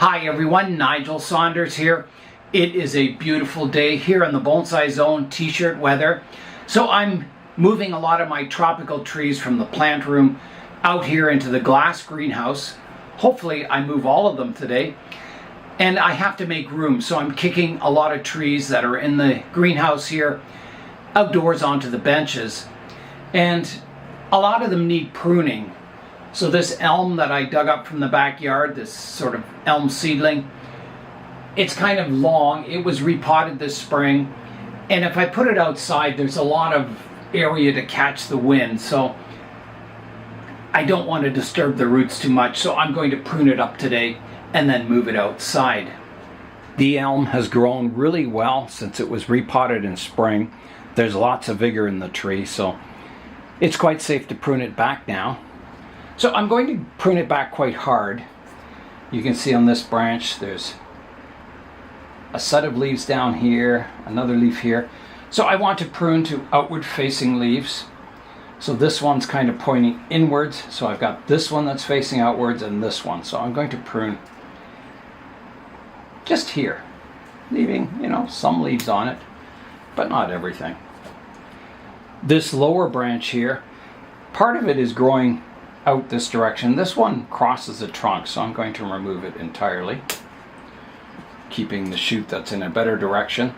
Hi everyone, Nigel Saunders here. It is a beautiful day here in the bonsai zone, t-shirt weather. So I'm moving a lot of my tropical trees from the plant room out here into the glass greenhouse. Hopefully I move all of them today. And I have to make room, so I'm kicking a lot of trees that are in the greenhouse here outdoors onto the benches. And a lot of them need pruning. So this elm that I dug up from the backyard, this sort of elm seedling, it's kind of long. It was repotted this spring. And if I put it outside, there's a lot of area to catch the wind. So I don't want to disturb the roots too much. So I'm going to prune it up today and then move it outside. The elm has grown really well since it was repotted in spring. There's lots of vigor in the tree, so it's quite safe to prune it back now. So I'm going to prune it back quite hard. You can see on this branch there's a set of leaves down here, another leaf here. So I want to prune to outward facing leaves. So this one's kind of pointing inwards. So I've got this one that's facing outwards and this one. So I'm going to prune just here, leaving, some leaves on it, but not everything. This lower branch here, part of it is growing out this direction. This one crosses the trunk, so I'm going to remove it entirely, keeping the shoot that's in a better direction.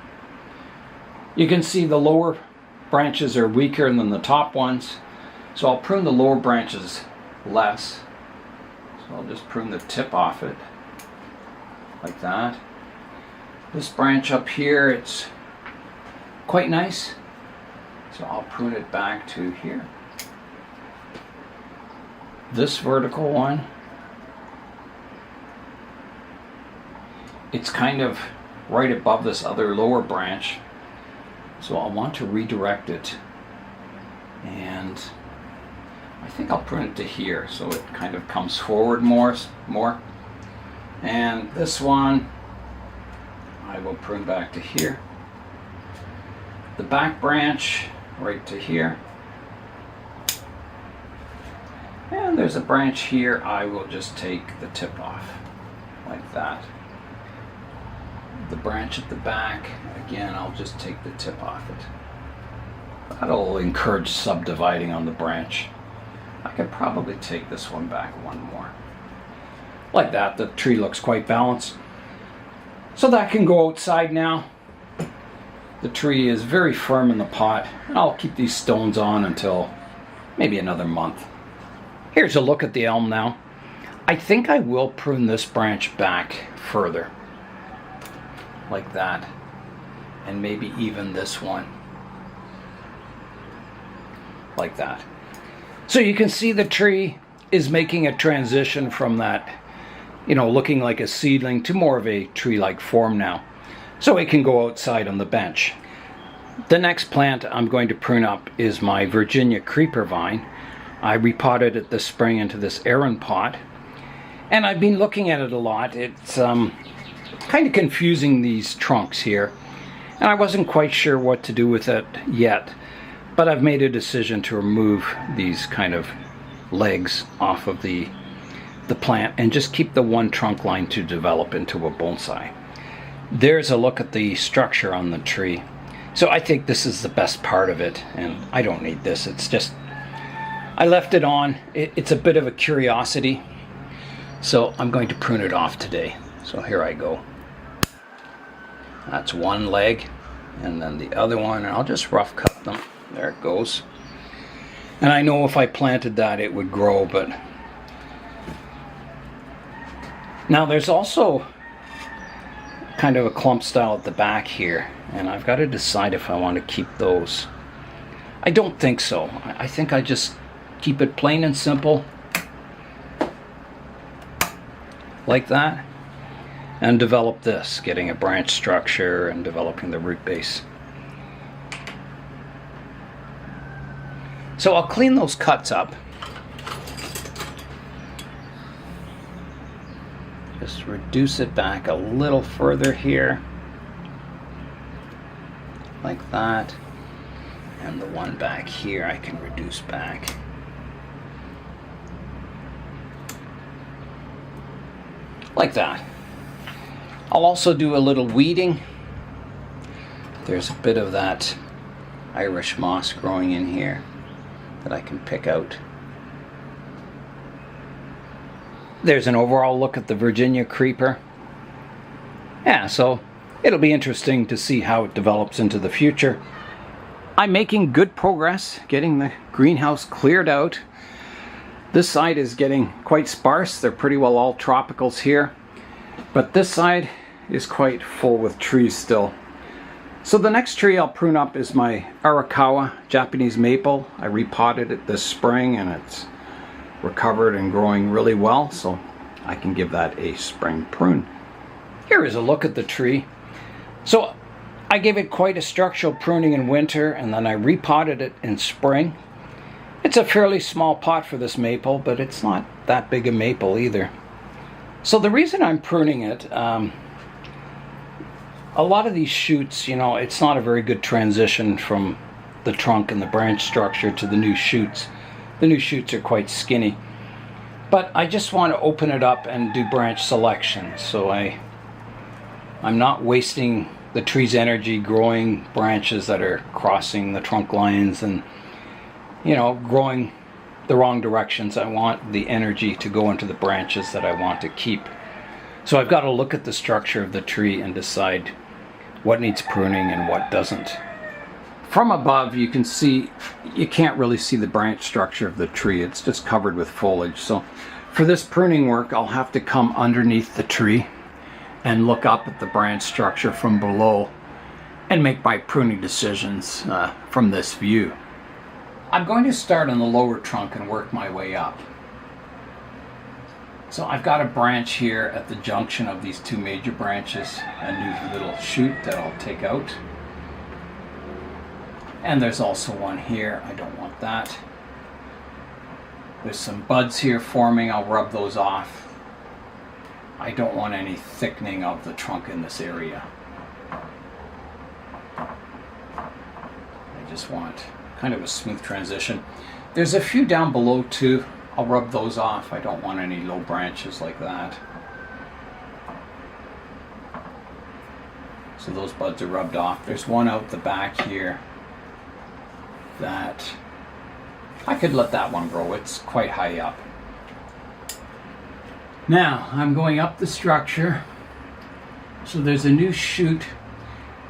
You can see the lower branches are weaker than the top ones, so I'll prune the lower branches less. So I'll just prune the tip off it like that. This branch up here, it's quite nice, so I'll prune it back to here. This vertical one, it's kind of right above this other lower branch, so I'll want to redirect it, and I think I'll prune it to here so it kind of comes forward more. And this one I will prune back to here. The back branch right to here. And there's a branch here. I will just take the tip off like that. The branch at the back, again, I'll just take the tip off it. That'll encourage subdividing on the branch. I could probably take this one back one more. Like that, the tree looks quite balanced. So that can go outside now. The tree is very firm in the pot. I'll keep these stones on until maybe another month. Here's a look at the elm now. I think I will prune this branch back further. Like that. And maybe even this one. Like that. So you can see the tree is making a transition from that, looking like a seedling to more of a tree-like form now. So it can go outside on the bench. The next plant I'm going to prune up is my Virginia creeper vine. I repotted it this spring into this Aran pot, and I've been looking at it a lot. It's kind of confusing, these trunks here, and I wasn't quite sure what to do with it yet, but I've made a decision to remove these kind of legs off of the plant and just keep the one trunk line to develop into a bonsai. There's a look at the structure on the tree. So I think this is the best part of it, and I don't need this. It's just, I left it on. It's a bit of a curiosity, so I'm going to prune it off today. So here I go. That's one leg, and then the other one, and I'll just rough cut them. There it goes. And I know if I planted that it would grow, but now there's also kind of a clump style at the back here, and I've got to decide if I want to keep those. I don't think so. I think I just keep it plain and simple like that and develop this, getting a branch structure and developing the root base. So I'll clean those cuts up. Just reduce it back a little further here, like that. And the one back here I can reduce back. like that. I'll also do a little weeding. There's a bit of that Irish moss growing in here that I can pick out. There's an overall look at the Virginia creeper. Yeah, so it'll be interesting to see how it develops into the future. I'm making good progress getting the greenhouse cleared out. This side is getting quite sparse. They're pretty well all tropicals here. But this side is quite full with trees still. So the next tree I'll prune up is my Arakawa Japanese maple. I repotted it this spring and it's recovered and growing really well, so I can give that a spring prune. Here is a look at the tree. So I gave it quite a structural pruning in winter and then I repotted it in spring. It's a fairly small pot for this maple, but it's not that big a maple either. So the reason I'm pruning it, a lot of these shoots, you know, it's not a very good transition from the trunk and the branch structure to the new shoots. The new shoots are quite skinny. But I just want to open it up and do branch selection. So I'm not wasting the tree's energy growing branches that are crossing the trunk lines and, you know, growing the wrong directions. I want the energy to go into the branches that I want to keep. So I've got to look at the structure of the tree and decide what needs pruning and what doesn't. From above you can see, you can't really see the branch structure of the tree. It's just covered with foliage. So for this pruning work I'll have to come underneath the tree and look up at the branch structure from below and make my pruning decisions from this view. I'm going to start on the lower trunk and work my way up. So I've got a branch here at the junction of these two major branches, a new little shoot that I'll take out. And there's also one here, I don't want that. There's some buds here forming, I'll rub those off. I don't want any thickening of the trunk in this area. I just want kind of a smooth transition. There's a few down below too. I'll rub those off. I don't want any low branches like that. So those buds are rubbed off. There's one out the back here that I could let that one grow. It's quite high up. Now I'm going up the structure. So there's a new shoot.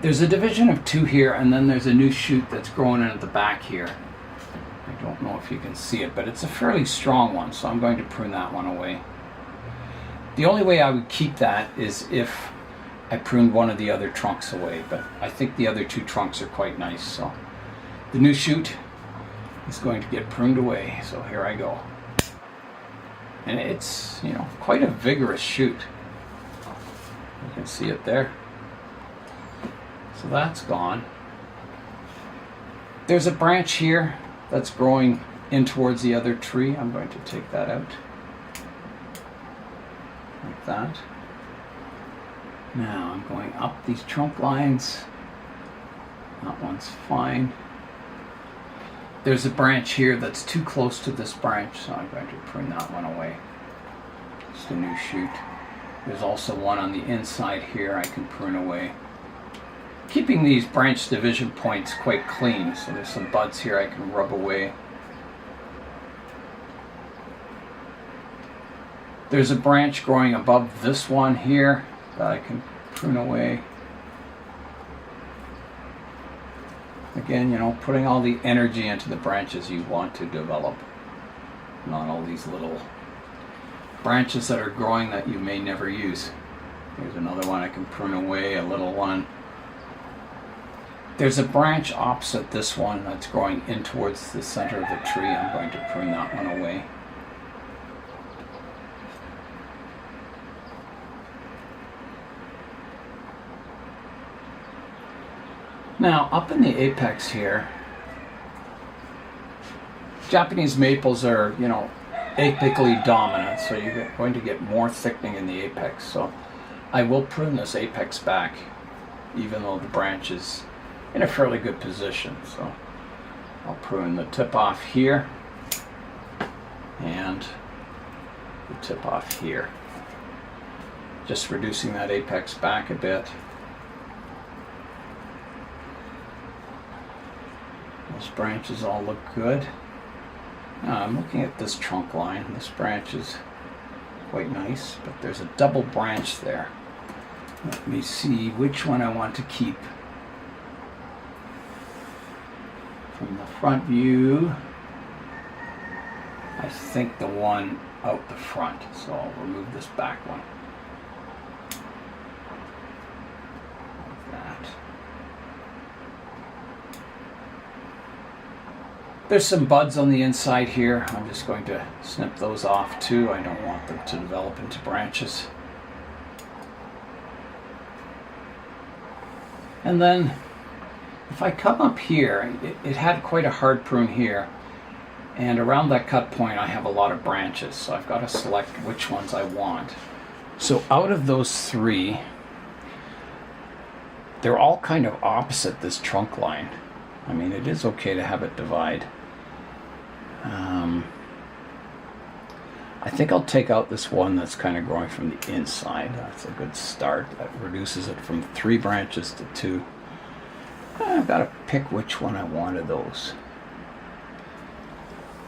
There's a division of two here, and then there's a new shoot that's growing in at the back here. I don't know if you can see it, but it's a fairly strong one, so I'm going to prune that one away. The only way I would keep that is if I pruned one of the other trunks away, but I think the other two trunks are quite nice, so the new shoot is going to get pruned away. So here I go. And it's, you know, quite a vigorous shoot. You can see it there. So that's gone. There's a branch here that's growing in towards the other tree. I'm going to take that out. Like that. Now I'm going up these trunk lines. That one's fine. There's a branch here that's too close to this branch, so I'm going to prune that one away. Just a new shoot. There's also one on the inside here I can prune away. Keeping these branch division points quite clean, so there's some buds here I can rub away. There's a branch growing above this one here that I can prune away. Again, you know, putting all the energy into the branches you want to develop, not all these little branches that are growing that you may never use. Here's another one I can prune away, a little one. There's a branch opposite this one that's growing in towards the center of the tree. I'm going to prune that one away. Now, up in the apex here, Japanese maples are, you know, apically dominant, so you're going to get more thickening in the apex. So I will prune this apex back, even though the branch is in a fairly good position. So I'll prune the tip off here and the tip off here. Just reducing that apex back a bit. Those branches all look good. Now I'm looking at this trunk line. This branch is quite nice, but there's a double branch there. Let me see which one I want to keep. From the front view, I think the one out the front, so I'll remove this back one. Like that. There's some buds on the inside here. I'm just going to snip those off too. I don't want them to develop into branches. And then if I come up here, it had quite a hard prune here, and around that cut point I have a lot of branches, so I've got to select which ones I want. So out of those three, they're all kind of opposite this trunk line. I mean, it is okay to have it divide. I think I'll take out this one that's kind of growing from the inside. That's a good start. That reduces it from 3 branches to 2. I've got to pick which one I want of those.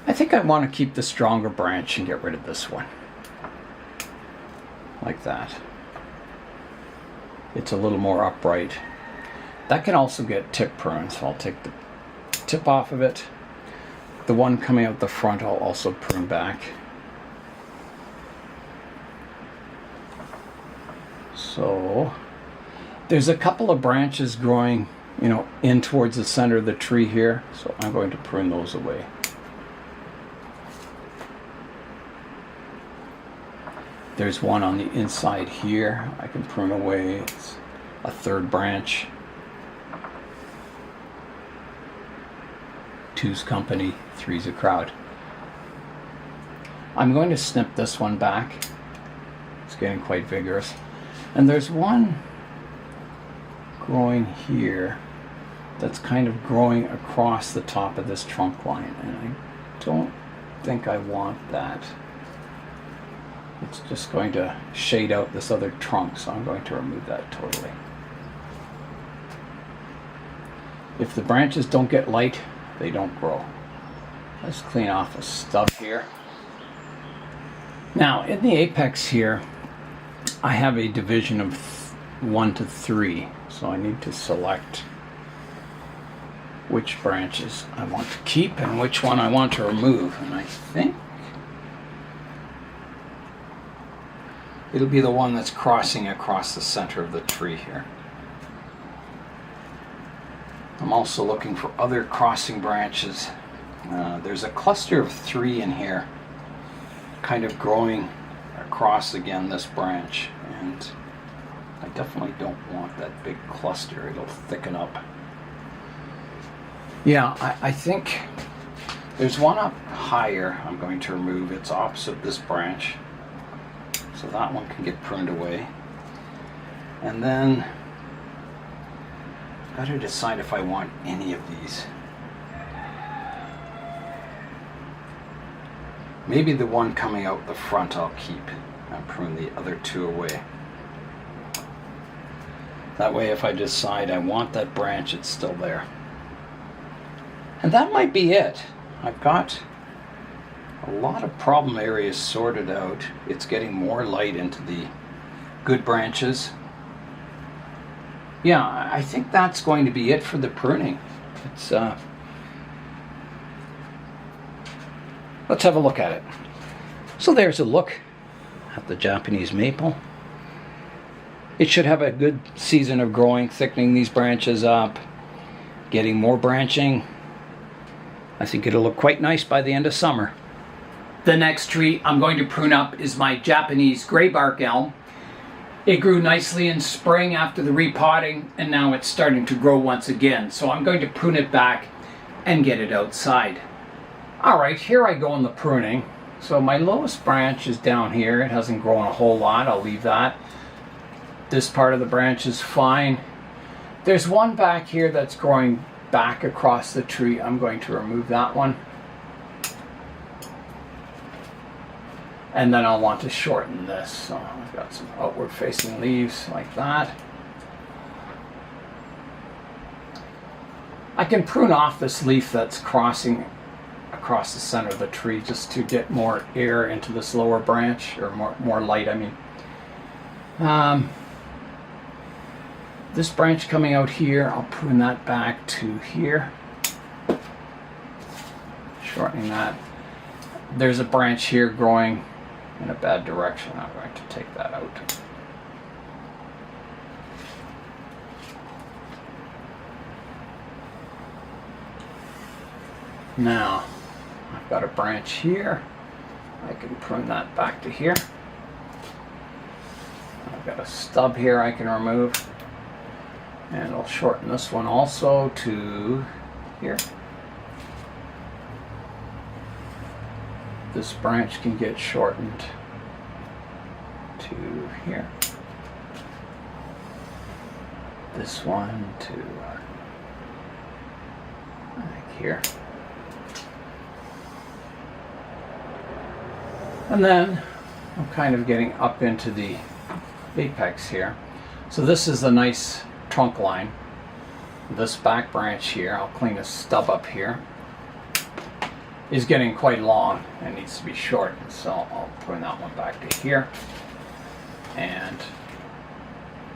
I think I want to keep the stronger branch and get rid of this one. Like that. It's a little more upright. That can also get tip pruned, so I'll take the tip off of it. The one coming out the front I'll also prune back. So there's a couple of branches growing, you know, in towards the center of the tree here, so I'm going to prune those away. There's one on the inside here I can prune away. It's a 3rd branch. 2's company, 3's a crowd. I'm going to snip this one back. It's getting quite vigorous. And there's one growing here that's kind of growing across the top of this trunk line, and I don't think I want that. It's just going to shade out this other trunk, so I'm going to remove that totally. If the branches don't get light, they don't grow. Let's clean off the stub here. Now, in the apex here, I have a division of 1 to 3, so I need to select which branches I want to keep and which one I want to remove. And I think it'll be the one that's crossing across the center of the tree here. I'm also looking for other crossing branches. There's a cluster of 3 in here, kind of growing across again this branch, and I definitely don't want that big cluster. It'll thicken up. Yeah, I think there's one up higher I'm going to remove. It's opposite this branch, so that one can get pruned away. And then I've got to decide if I want any of these. Maybe the one coming out the front I'll keep and prune the other 2 away. That way if I decide I want that branch, it's still there. And that might be it. I've got a lot of problem areas sorted out. It's getting more light into the good branches. Yeah, I think that's going to be it for the pruning. It's let's have a look at it. So there's a look at the Japanese maple. It should have a good season of growing, thickening these branches up, getting more branching. I think it'll look quite nice by the end of summer. The next tree I'm going to prune up is my Japanese graybark elm. It grew nicely in spring after the repotting, and now it's starting to grow once again. So I'm going to prune it back and get it outside. Alright, here I go in the pruning. So my lowest branch is down here. It hasn't grown a whole lot. I'll leave that. This part of the branch is fine. There's one back here that's growing back across the tree. I'm going to remove that one. And then I'll want to shorten this. So I've got some outward facing leaves like that. I can prune off this leaf that's crossing across the center of the tree just to get more air into this lower branch, or more light, I mean. This branch coming out here, I'll prune that back to here. Shortening that. There's a branch here growing in a bad direction. I'm going to take that out. Now, I've got a branch here. I can prune that back to here. I've got a stub here I can remove. And I'll shorten this one also to here. This branch can get shortened to here. This one to like here. And then I'm kind of getting up into the apex here. So this is a nice trunk line. This back branch here, I'll clean a stub up here, is getting quite long and needs to be shortened. So I'll prune that one back to here. And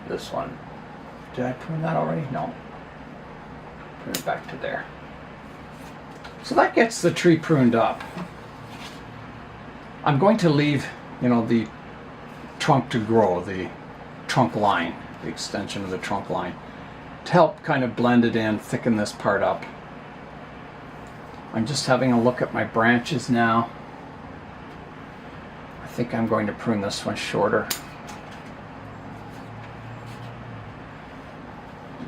this one, did I prune that already? No. Prune it back to there. So that gets the tree pruned up. I'm going to leave, the trunk to grow, the trunk line, the extension of the trunk line, to help kind of blend it in, thicken this part up. I'm just having a look at my branches now. I think I'm going to prune this one shorter.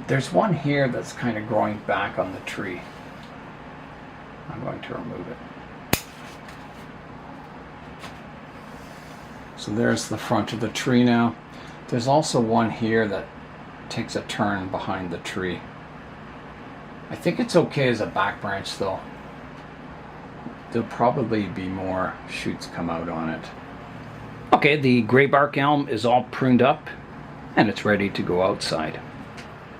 There's one here that's kind of growing back on the tree. I'm going to remove it. So there's the front of the tree now. There's also one here that takes a turn behind the tree. I think it's okay as a back branch though. There'll probably be more shoots come out on it. Okay, the gray bark elm is all pruned up and it's ready to go outside.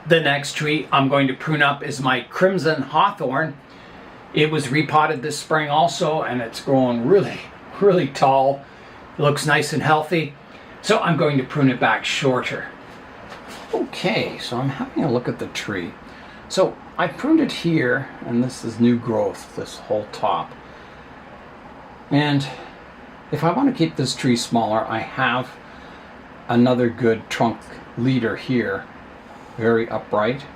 The next tree I'm going to prune up is my crimson hawthorn. It was repotted this spring also, and it's growing really, really tall. It looks nice and healthy. So I'm going to prune it back shorter. Okay, so I'm having a look at the tree. So I pruned it here, and this is new growth, this whole top. And if I want to keep this tree smaller, I have another good trunk leader here, very upright.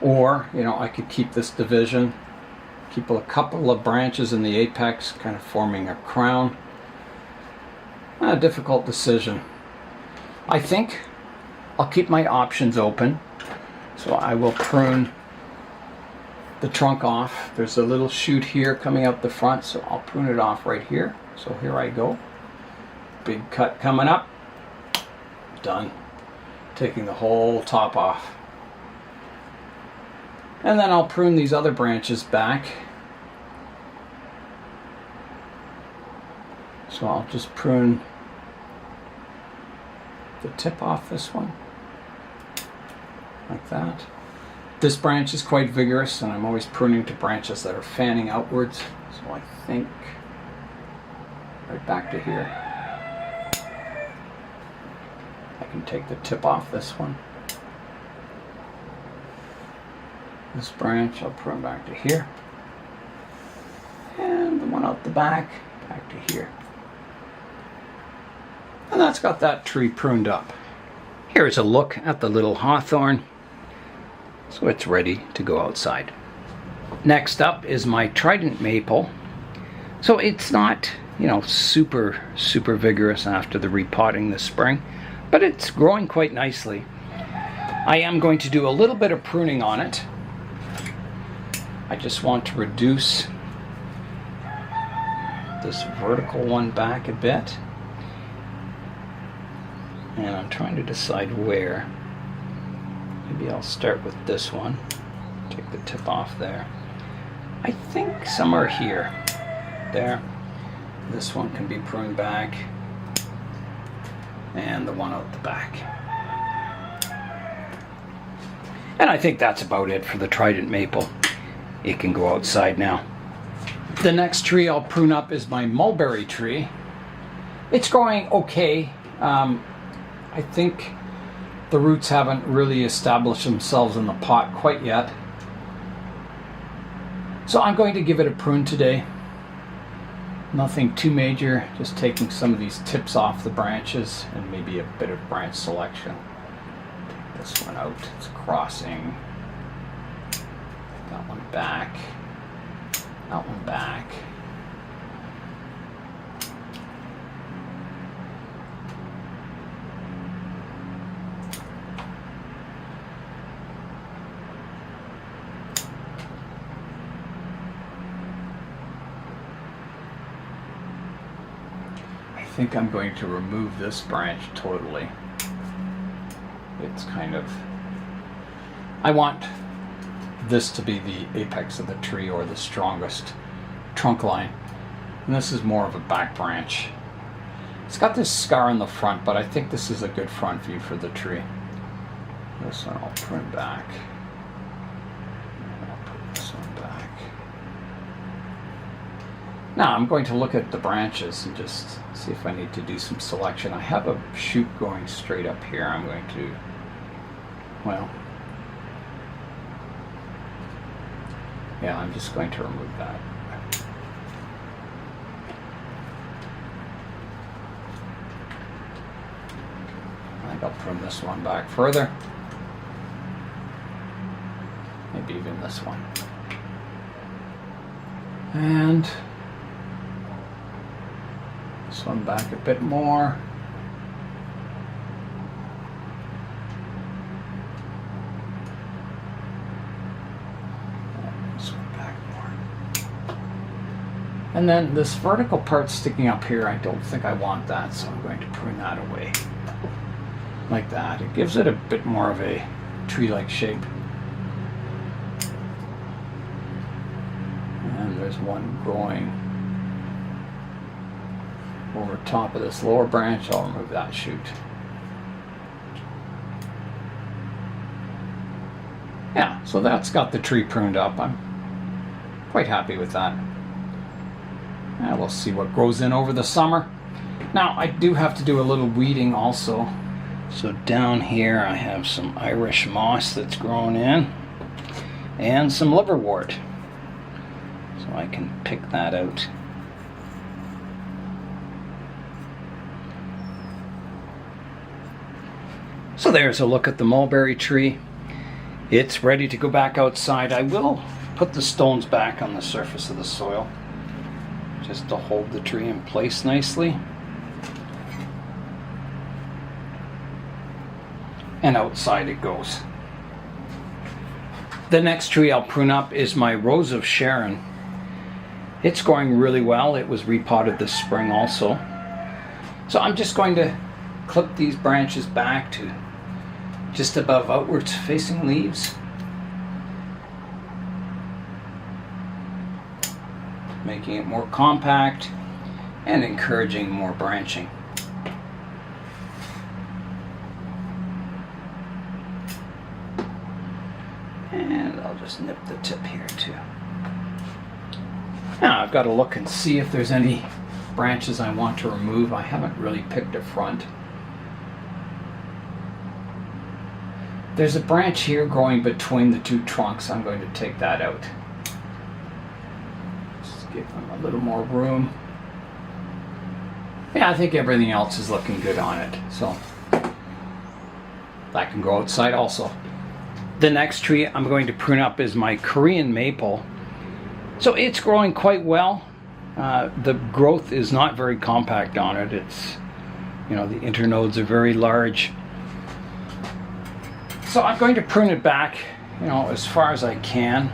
Or, I could keep this division, keep a couple of branches in the apex, kind of forming a crown. A difficult decision. I think I'll keep my options open. So I will prune the trunk off. There's a little shoot here coming out the front, so I'll prune it off right here. So here I go. Big cut coming up. Done. Taking the whole top off. And then I'll prune these other branches back. So I'll just prune the tip off this one, like that. This branch is quite vigorous, and I'm always pruning to branches that are fanning outwards. So I think right back to here. I can take the tip off this one. This branch I'll prune back to here. And the one out the back to here. And that's got that tree pruned up. Here's a look at the little hawthorn. So it's ready to go outside. Next up is my trident maple. So it's not, super vigorous after the repotting this spring, but it's growing quite nicely. I am going to do a little bit of pruning on it. I just want to reduce this vertical one back a bit. And I'm trying to decide where. Maybe I'll start with this one. Take the tip off there. I think somewhere here. There. This one can be pruned back. and the one out the back. And I think that's about it for the trident maple. It can go outside now. The next tree I'll prune up is my mulberry tree. It's growing okay. I think the roots haven't really established themselves in the pot quite yet. So I'm going to give it a prune today. Nothing too major, just taking some of these tips off the branches and maybe a bit of branch selection. Take this one out, it's crossing. That one back. That one back. I think I'm going to remove this branch totally. It's kind of, I want this to be the apex of the tree or the strongest trunk line. And this is more of a back branch. It's got this scar in the front, but I think this is a good front view for the tree. This one I'll prune back. I'll put this one back. Now I'm going to look at the branches and just see if I need to do some selection. I have a shoot going straight up here. I'm going to, well, yeah, I'm just going to remove that. I think I'll prune this one back further. Maybe even this one. And this one back a bit more. This one back more. And then this vertical part sticking up here, I don't think I want that, so I'm going to prune that away. Like that. It gives it a bit more of a tree-like shape. And there's one growing over top of this lower branch. I'll remove that shoot. Yeah, so that's got the tree pruned up. I'm quite happy with that. And we'll see what grows in over the summer. Now, I do have to do a little weeding also. So down here I have some Irish moss that's grown in and some liverwort. So I can pick that out. So there's a look at the mulberry tree. It's ready to go back outside. I will put the stones back on the surface of the soil just to hold the tree in place nicely. And outside it goes. The next tree I'll prune up is my Rose of Sharon. It's growing really well. It was repotted this spring also. So I'm just going to clip these branches back to just above outwards facing leaves. Making it more compact and encouraging more branching. And I'll just nip the tip here too. Now I've got to look and see if there's any branches I want to remove. I haven't really picked a front. There's a branch here growing between the two trunks. I'm going to take that out. Just give them a little more room. Yeah, I think everything else is looking good on it. So that can go outside also. The next tree I'm going to prune up is my Korean maple. So it's growing quite well. The growth is not very compact on it. It's, you know, the internodes are very large. So I'm going to prune it back, you know, as far as I can.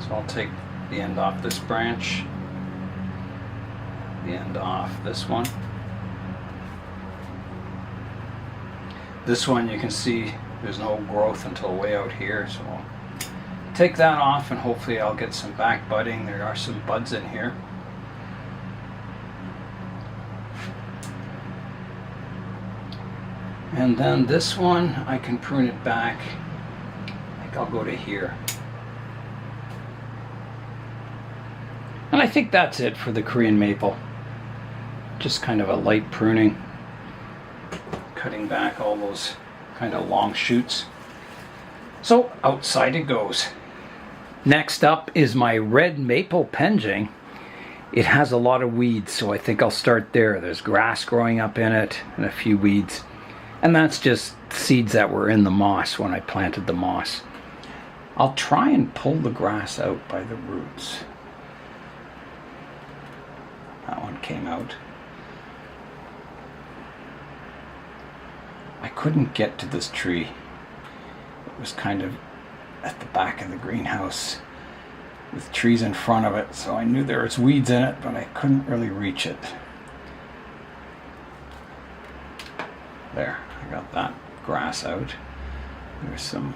So I'll take the end off this branch, the end off this one. This one you can see there's no growth until way out here, so I'll take that off and hopefully I'll get some back budding. There are some buds in here. And then this one, I can prune it back. I think I'll go to here. And I think that's it for the Korean maple. Just kind of a light pruning. Cutting back all those kind of long shoots. So outside it goes. Next up is my red maple penjing. It has a lot of weeds, so I think I'll start there. There's grass growing up in it and a few weeds. And that's just seeds that were in the moss when I planted the moss. I'll try and pull the grass out by the roots. That one came out. I couldn't get to this tree. It was kind of at the back of the greenhouse with trees in front of it, so I knew there was weeds in it, but I couldn't really reach it. There, I got that grass out. There's some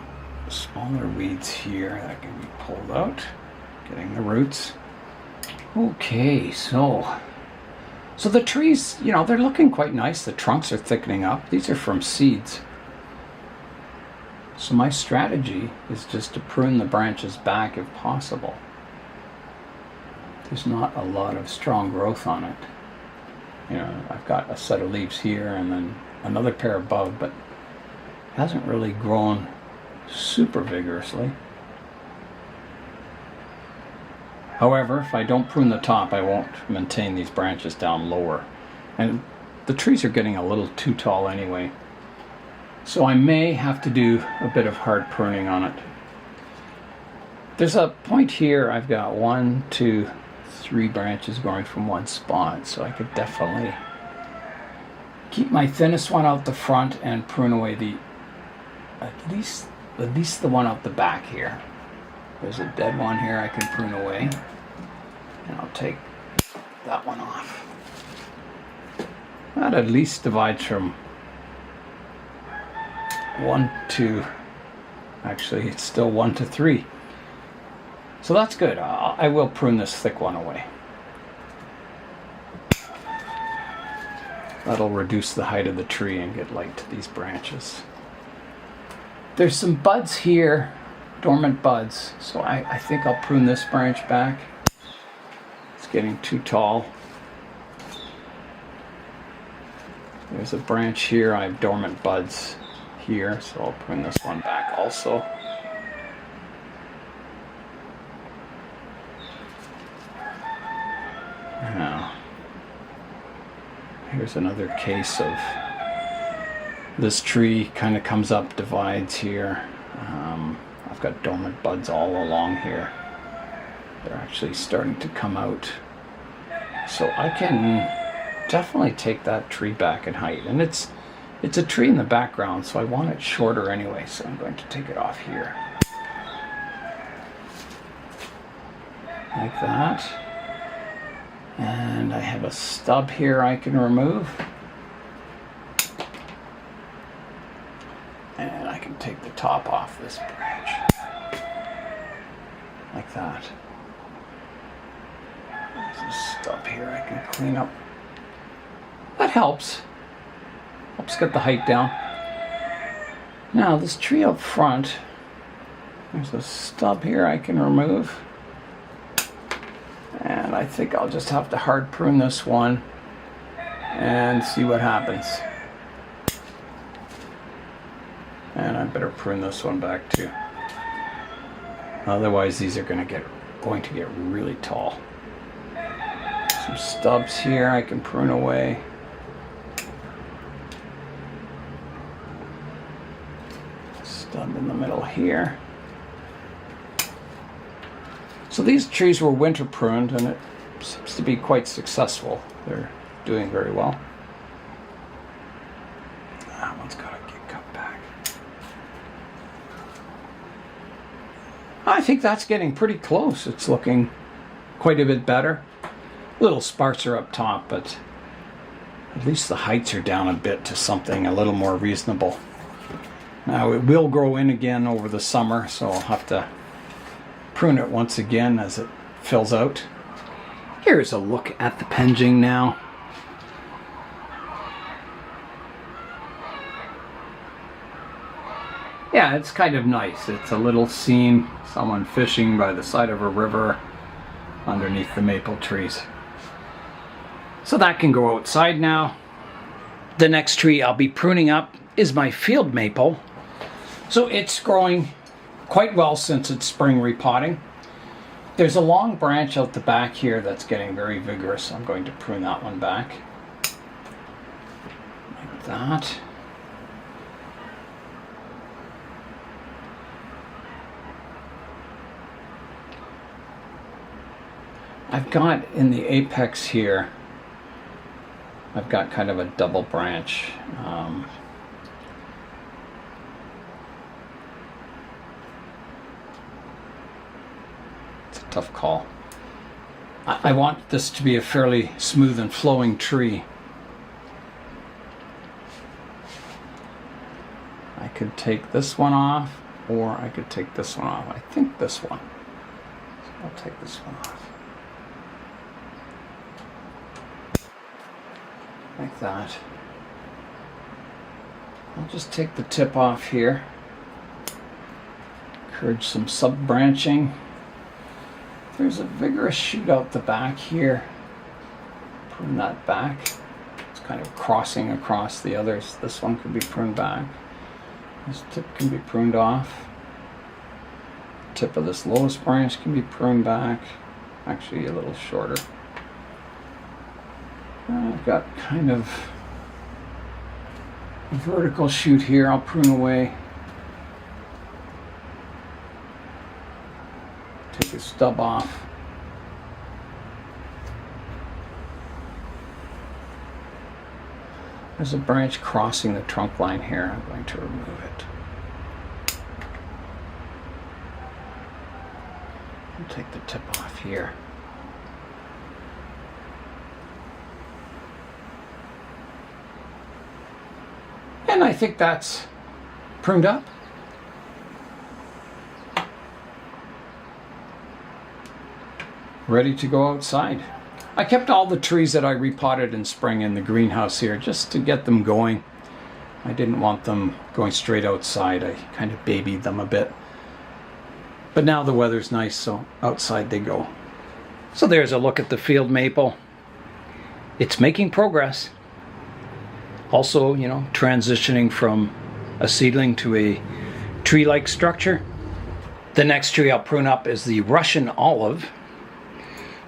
smaller weeds here that can be pulled out, getting the roots. Okay, so the trees, you know, they're looking quite nice. The trunks are thickening up. These are from seeds. So my strategy is just to prune the branches back if possible. There's not a lot of strong growth on it. You know, I've got a set of leaves here and then another pair above, but it hasn't really grown super vigorously. However, if I don't prune the top, I won't maintain these branches down lower. And the trees are getting a little too tall anyway. So I may have to do a bit of hard pruning on it. There's a point here, I've got 1, 2, 3 branches going from one spot, so I could definitely keep my thinnest one out the front and prune away at least the one out the back here. There's a dead one here I can prune away, and I'll take that one off. That at least divides from 1 to, actually it's still 1 to 3. So that's good. I will prune this thick one away. That'll reduce the height of the tree and get light to these branches. There's some buds here, dormant buds, so I think I'll prune this branch back. It's getting too tall. There's a branch here, I have dormant buds here, so I'll prune this one back also. Now, here's another case of this tree kind of comes up, divides here. I've got dormant buds all along here. They're actually starting to come out. So I can definitely take that tree back in height. And it's a tree in the background, so I want it shorter anyway, so I'm going to take it off here. Like that. And I have a stub here I can remove. And I can take the top off this branch. Like that. There's a stub here I can clean up. That helps. Helps get the height down. Now this tree up front, there's a stub here I can remove. And I think I'll just have to hard prune this one and see what happens. And I better prune this one back too. Otherwise these are going to get really tall. Some stubs here I can prune away. Stub in the middle here. So these trees were winter pruned and it seems to be quite successful. They're doing very well. That one's got to get cut back. I think that's getting pretty close. It's looking quite a bit better. A little sparser up top, but at least the heights are down a bit to something a little more reasonable. Now it will grow in again over the summer, so I'll have to prune it once again as it fills out. Here's a look at the penjing now. Yeah, it's kind of nice. It's a little scene, someone fishing by the side of a river underneath the maple trees. So that can go outside now. The next tree I'll be pruning up is my field maple. So it's growing quite well since its spring repotting. There's a long branch out the back here that's getting very vigorous. I'm going to prune that one back. Like that. I've got in the apex here, I've got kind of a double branch. It's a tough call. I want this to be a fairly smooth and flowing tree. I could take this one off, or I could take this one off. I think this one. So I'll take this one off. Like that. I'll just take the tip off here. Encourage some sub-branching. There's a vigorous shoot out the back here. Prune that back. It's kind of crossing across the others. This one could be pruned back. This tip can be pruned off. Tip of this lowest branch can be pruned back. Actually a little shorter. I've got kind of a vertical shoot here. I'll prune away. Take the stub off. There's a branch crossing the trunk line here. I'm going to remove it. I'll take the tip off here. And I think that's pruned up. Ready to go outside. I kept all the trees that I repotted in spring in the greenhouse here just to get them going. I didn't want them going straight outside. I kind of babied them a bit. But now the weather's nice, so outside they go. So there's a look at the field maple. It's making progress. Also, you know, transitioning from a seedling to a tree-like structure. The next tree I'll prune up is the Russian olive.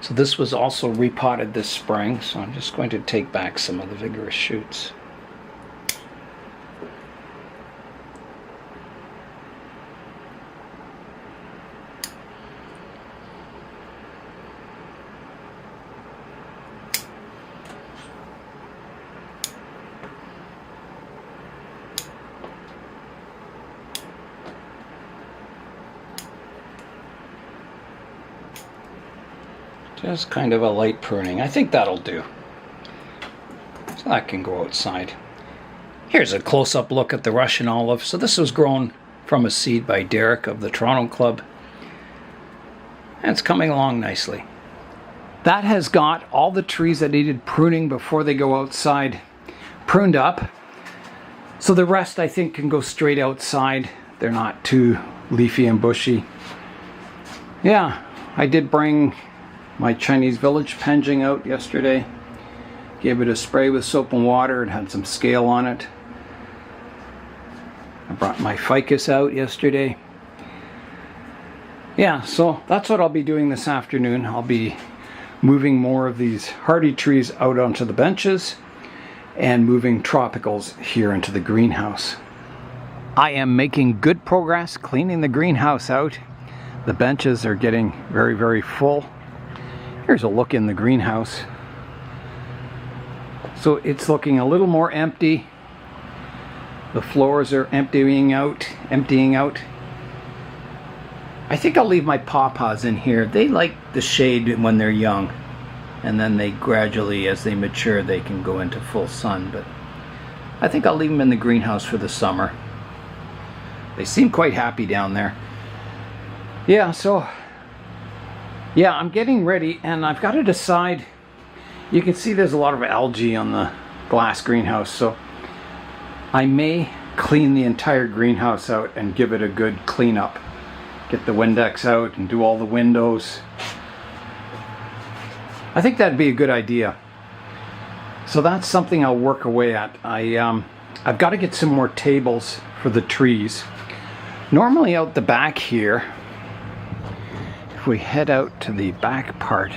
So this was also repotted this spring, so I'm just going to take back some of the vigorous shoots. Just kind of a light pruning. I think that'll do. So that can go outside. Here's a close-up look at the Russian olive. So this was grown from a seed by Derek of the Toronto Club. And it's coming along nicely. That has got all the trees that needed pruning before they go outside pruned up. So the rest I think can go straight outside. They're not too leafy and bushy. Yeah, I did bring my Chinese village penjing out yesterday. Gave it a spray with soap and water. It had some scale on it. I brought my ficus out yesterday. Yeah, so that's what I'll be doing this afternoon. I'll be moving more of these hardy trees out onto the benches and moving tropicals here into the greenhouse. I am making good progress cleaning the greenhouse out. The benches are getting very, very full. Here's a look in the greenhouse. So it's looking a little more empty. The floors are emptying out. I think I'll leave my pawpaws in here. They like the shade when they're young. And then they gradually, as they mature, they can go into full sun. But I think I'll leave them in the greenhouse for the summer. They seem quite happy down there. Yeah, so yeah, I'm getting ready, and I've got to decide. You can see there's a lot of algae on the glass greenhouse, so I may clean the entire greenhouse out and give it a good cleanup. Get the Windex out and do all the windows. I think that'd be a good idea. So that's something I'll work away at. I've got to get some more tables for the trees. Normally out the back here, if we head out to the back part,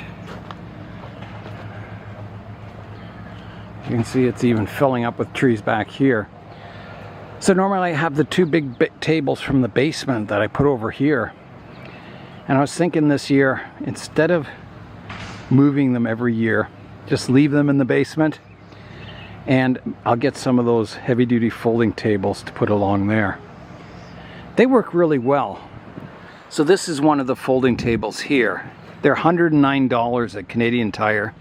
you can see it's even filling up with trees back here. So normally I have the two big tables from the basement that I put over here. And I was thinking this year, instead of moving them every year, just leave them in the basement, and I'll get some of those heavy-duty folding tables to put along there. They work really well. So this is one of the folding tables here. They're $109 at Canadian Tire.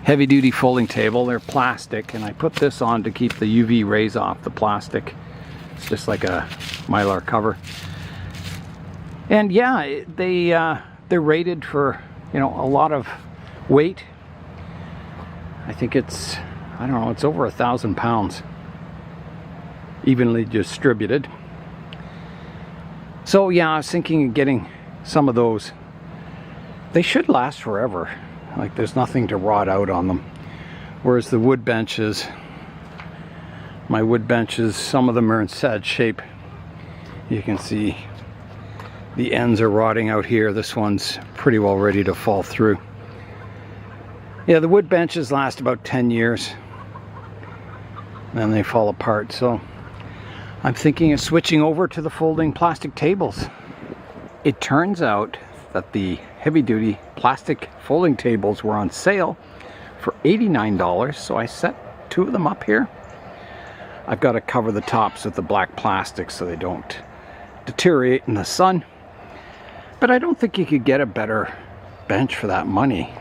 Heavy-duty folding table. They're plastic, and I put this on to keep the UV rays off the plastic. It's just like a Mylar cover. And yeah, they're rated for, you know, a lot of weight. I think it's, I don't know, it's over 1,000 pounds, evenly distributed. So yeah, I was thinking of getting some of those. They should last forever. Like, there's nothing to rot out on them. Whereas the wood benches, my wood benches, some of them are in sad shape. You can see the ends are rotting out here. This one's pretty well ready to fall through. Yeah, the wood benches last about 10 years. Then they fall apart. So I'm thinking of switching over to the folding plastic tables. It turns out that the heavy-duty plastic folding tables were on sale for $89, so I set two of them up here. I've got to cover the tops with the black plastic so they don't deteriorate in the sun. But I don't think you could get a better bench for that money.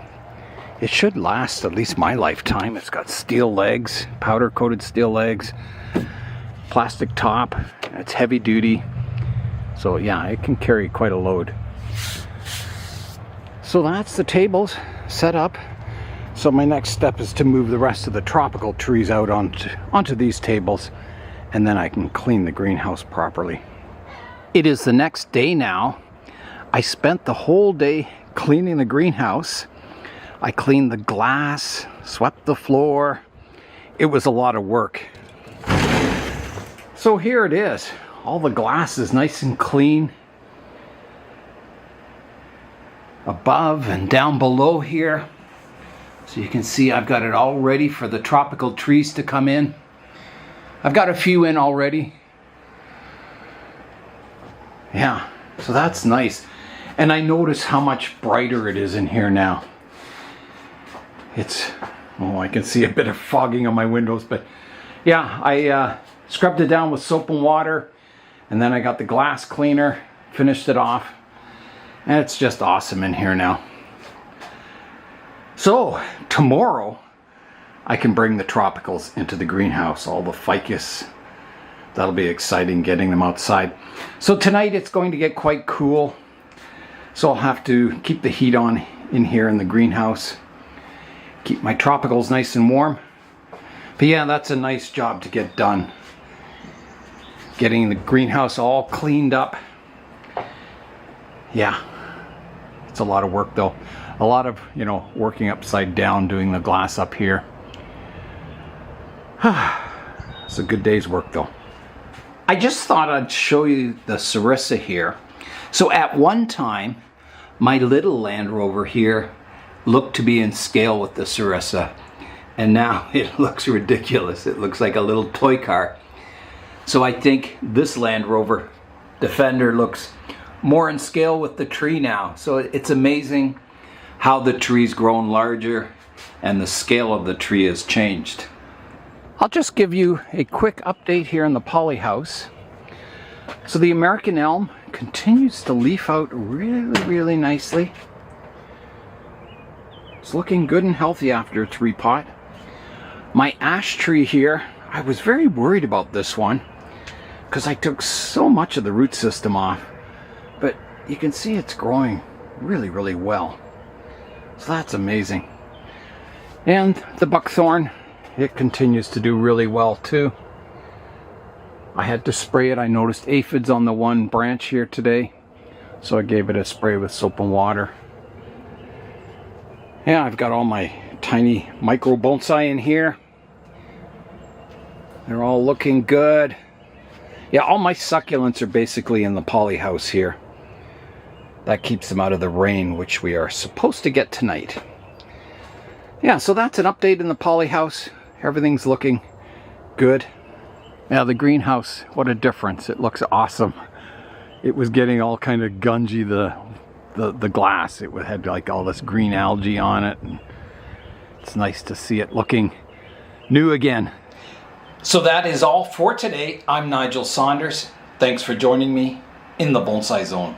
It should last at least my lifetime. It's got steel legs, powder-coated steel legs, plastic top, it's heavy-duty. So yeah, it can carry quite a load. So that's the tables set up. So my next step is to move the rest of the tropical trees out onto these tables, and then I can clean the greenhouse properly. It is the next day now. I spent the whole day cleaning the greenhouse. I cleaned the glass, swept the floor. It was a lot of work. So here it is. All the glass is nice and clean. Above and down below here. So you can see I've got it all ready for the tropical trees to come in. I've got a few in already. Yeah, so that's nice. And I notice how much brighter it is in here now. It's, oh, I can see a bit of fogging on my windows, but yeah, I scrubbed it down with soap and water, and then I got the glass cleaner, finished it off, and it's just awesome in here now. So tomorrow I can bring the tropicals into the greenhouse, all the ficus. That'll be exciting, getting them outside. So tonight it's going to get quite cool, so I'll have to keep the heat on in here in the greenhouse, keep my tropicals nice and warm. But yeah, that's a nice job to get done, getting the greenhouse all cleaned up. Yeah, it's a lot of work though. A lot of, you know, working upside down, doing the glass up here. It's a good day's work though. I just thought I'd show you the Sarissa here. So at one time, my little Land Rover here looked to be in scale with the Sarissa. And now it looks ridiculous. It looks like a little toy car. So I think this Land Rover Defender looks more in scale with the tree now. So it's amazing how the tree's grown larger and the scale of the tree has changed. I'll just give you a quick update here in the poly house. So the American elm continues to leaf out really, really nicely. It's looking good and healthy after its repot. My ash tree here, I was very worried about this one because I took so much of the root system off, but you can see it's growing really, really well. So that's amazing. And the buckthorn, it continues to do really well too. I had to spray it. I noticed aphids on the one branch here today, so I gave it a spray with soap and water. Yeah, I've got all my tiny micro bonsai in here. They're all looking good. Yeah, all my succulents are basically in the poly house here. That keeps them out of the rain, which we are supposed to get tonight. Yeah, so that's an update in the poly house. Everything's looking good. Yeah, the greenhouse, what a difference. It looks awesome. It was getting all kind of gungy, the glass. It had like all this green algae on it. And it's nice to see it looking new again. So that is all for today. I'm Nigel Saunders. Thanks for joining me in the Bonsai Zone.